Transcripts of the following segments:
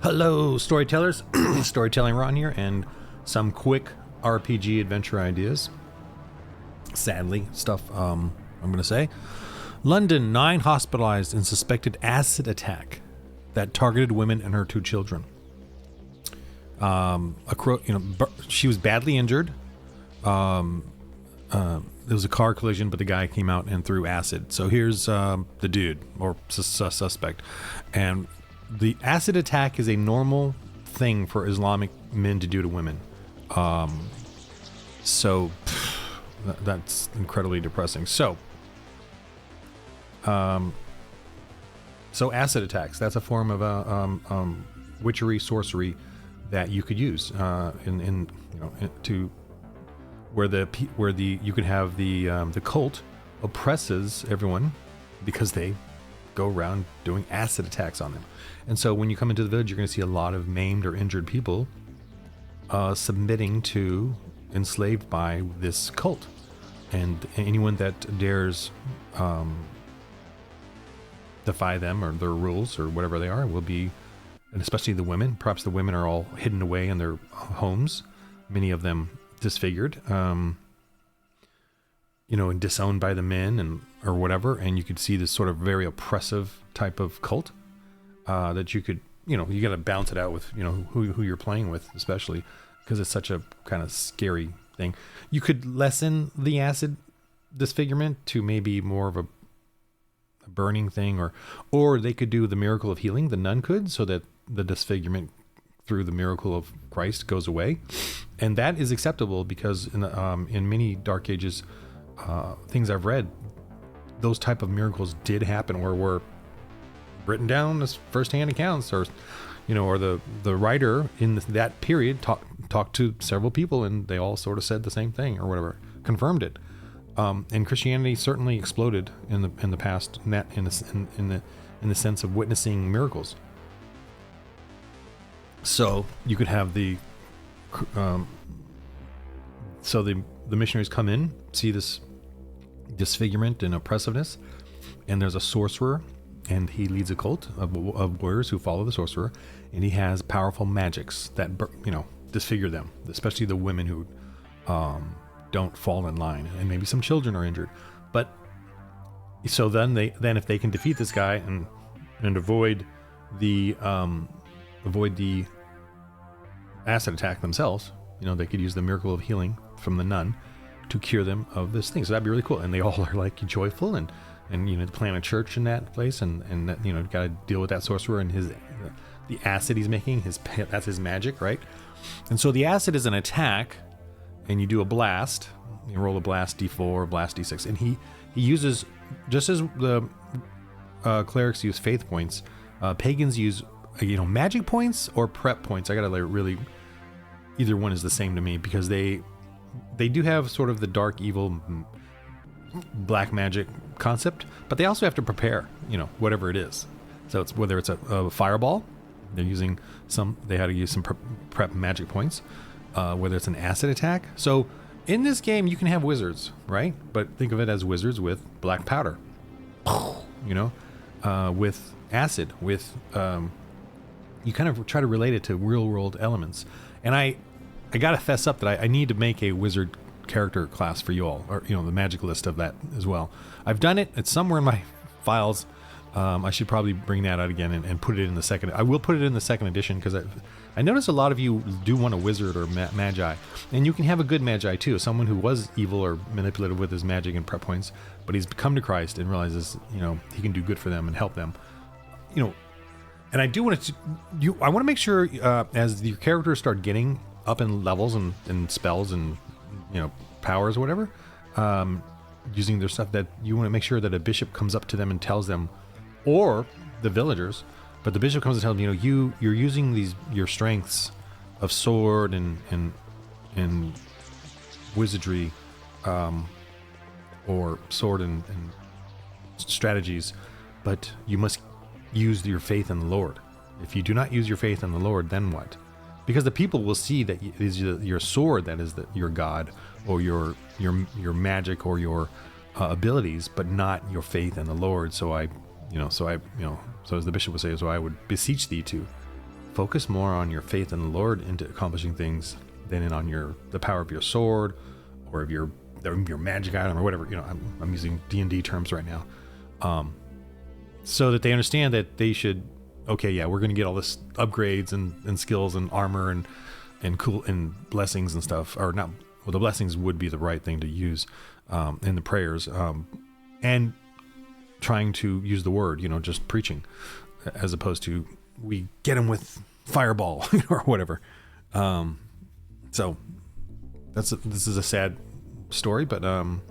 Hello, storytellers. Storytelling Ron here, and some quick RPG adventure ideas. Sadly, stuff I'm going to say. London, 9 hospitalized in suspected acid attack that targeted women and her 2 children. She was badly injured. There was a car collision, but the guy came out and threw acid. So here's the dude, or suspect. And the acid attack is a normal thing for Islamic men to do to women. That's incredibly depressing. So acid attacks, that's a form of witchery, sorcery that you could use where you can have the cult oppresses everyone because they go around doing acid attacks on them. And so when you come into the village, you're going to see a lot of maimed or injured people submitting to enslaved by this cult. And anyone that dares defy them or their rules or whatever they are will be, and especially the women. Perhaps the women are all hidden away in their homes, many of them disfigured, and disowned by the men or whatever. And you could see this sort of very oppressive type of cult that you could, you got to balance it out with, who you're playing with, especially because it's such a kind of scary thing. You could lessen the acid disfigurement to maybe more of a burning thing, or they could do the miracle of healing. The nun could, so that the disfigurement through the miracle of Christ goes away, and that is acceptable because in many Dark Ages things I've read, those type of miracles did happen, or were written down as first-hand accounts, or the writer in that period talked to several people, and they all sort of said the same thing or whatever, confirmed it. And Christianity certainly exploded in the past, in the sense of witnessing miracles. So you could have the missionaries come in, see this disfigurement and oppressiveness, and there's a sorcerer, and he leads a cult of warriors who follow the sorcerer, and he has powerful magics that disfigure them, especially the women who don't fall in line, and maybe some children are injured. But so then if they can defeat this guy and avoid the acid attack themselves, they could use the miracle of healing from the nun to cure them of this thing. So that'd be really cool. And they all are like joyful and plant a church in that place, and got to deal with that sorcerer and the acid he's making. That's his magic, right? And so the acid is an attack, and you do a blast. You roll a blast d4, blast d6, and he uses, just as the clerics use faith points, pagans use magic points or prep points. I gotta really, either one is the same to me, because they do have sort of the dark evil black magic concept, but they also have to prepare whatever it is. So it's whether it's a fireball, they had to use some prep magic points, whether it's an acid attack. So in this game you can have wizards, right? But think of it as wizards with black powder, with acid, with you kind of try to relate it to real world elements. And I gotta fess up that I need to make a wizard character class for you all, or the magic list of that as well. I've done it. It's somewhere in my files. I should probably bring that out again and put it in the second. I will put it in the second edition, because I notice a lot of you do want a wizard or magi, and you can have a good magi too, someone who was evil or manipulative with his magic and prep points, but he's come to Christ and realizes he can do good for them and help them. And I do want to I want to make sure as your characters start getting up in levels and spells and powers or whatever, using their stuff, that you want to make sure that a bishop comes up to them and tells them, or the villagers, but the bishop comes and tells them, you're using your strengths of sword and wizardry, or sword and strategies, but you must use your faith in the Lord. If you do not use your faith in the Lord, then what? Because the people will see that it is your sword that is your God, or your magic, or your abilities, but not your faith in the Lord. So as the bishop would say, so I would beseech thee to focus more on your faith in the Lord into accomplishing things than on the power of your sword or of your magic item or whatever. I'm using D&D terms right now, so that they understand that they should. Okay, yeah, we're going to get all this upgrades and skills and armor and cool and blessings and stuff, or not. Well, the blessings would be the right thing to use in the prayers, and trying to use the word, just preaching, as opposed to we get them with fireball or whatever. So this is a sad story, but I'm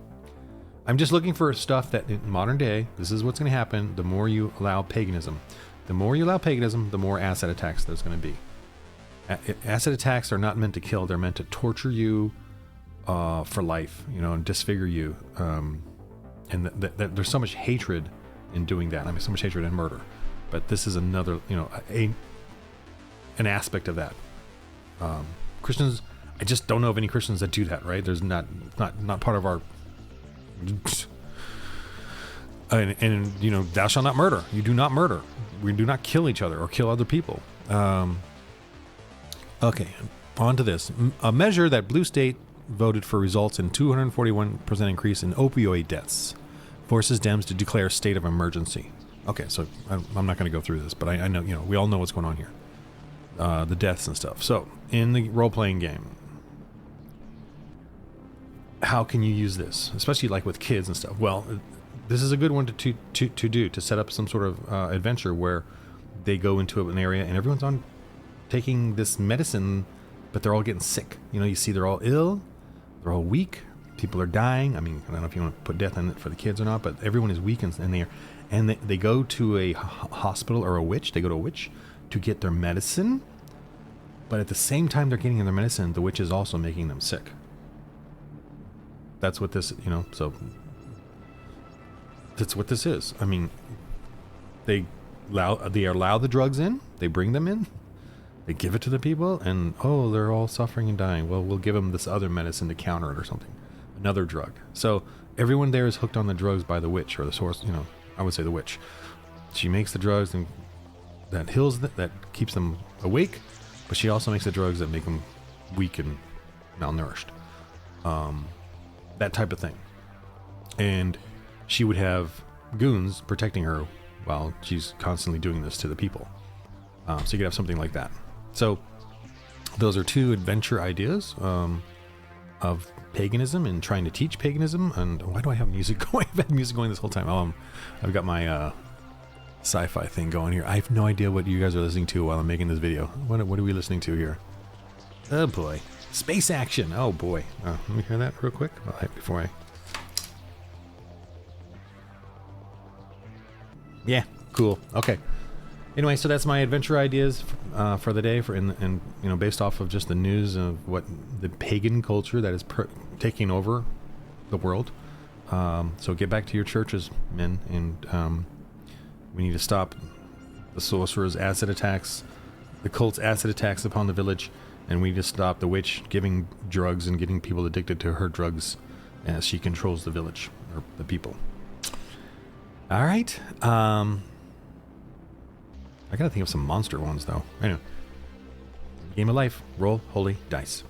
just looking for stuff that in modern day, this is what's going to happen. The more you allow paganism, the more asset attacks there's going to be. Asset attacks are not meant to kill. They're meant to torture you for life, and disfigure you. And there's so much hatred in doing that. I mean, so much hatred and murder. But this is another, an aspect of that. Christians, I just don't know of any Christians that do that, right? There's not part of our... And thou shalt not murder. You do not murder. We do not kill each other or kill other people. Okay, on to this. A measure that Blue State voted for results in 241% increase in opioid deaths. Forces Dems to declare state of emergency. Okay, so I'm not going to go through this, but I know, we all know what's going on here. The deaths and stuff. So, in the role-playing game, how can you use this? Especially like with kids and stuff. Well, this is a good one to set up some sort of adventure where they go into an area and everyone's on taking this medicine, but they're all getting sick. You see they're all ill, they're all weak, people are dying. I mean, I don't know if you want to put death in it for the kids or not, but everyone is weak and they go to a hospital or a witch. They go to a witch to get their medicine, but at the same time they're getting their medicine, the witch is also making them sick. That's what this, so that's what this is. I mean, they allow the drugs in, they bring them in, they give it to the people, and they're all suffering and dying. Well, we'll give them this other medicine to counter it or something, another drug. So everyone there is hooked on the drugs by the witch or the source. I would say the witch. She makes the drugs and that heals that keeps them awake, but she also makes the drugs that make them weak and malnourished. That type of thing. And she would have goons protecting her while she's constantly doing this to the people. So you could have something like that. So those are two adventure ideas of paganism and trying to teach paganism. And why do I have music going? I've had music going this whole time. I've got my sci-fi thing going here. I have no idea what you guys are listening to while I'm making this video. What are we listening to here? Oh boy. Space action. Oh boy. Let me hear that real quick before I... Yeah, cool. Okay. Anyway, so that's my adventure ideas for the day, based off of just the news of what the pagan culture that is taking over the world. So get back to your churches, men, and we need to stop the sorcerer's acid attacks, the cult's acid attacks upon the village, and we need to stop the witch giving drugs and getting people addicted to her drugs as she controls the village or the people. All right. I gotta think of some monster ones though. Anyway, game of life. Roll holy dice.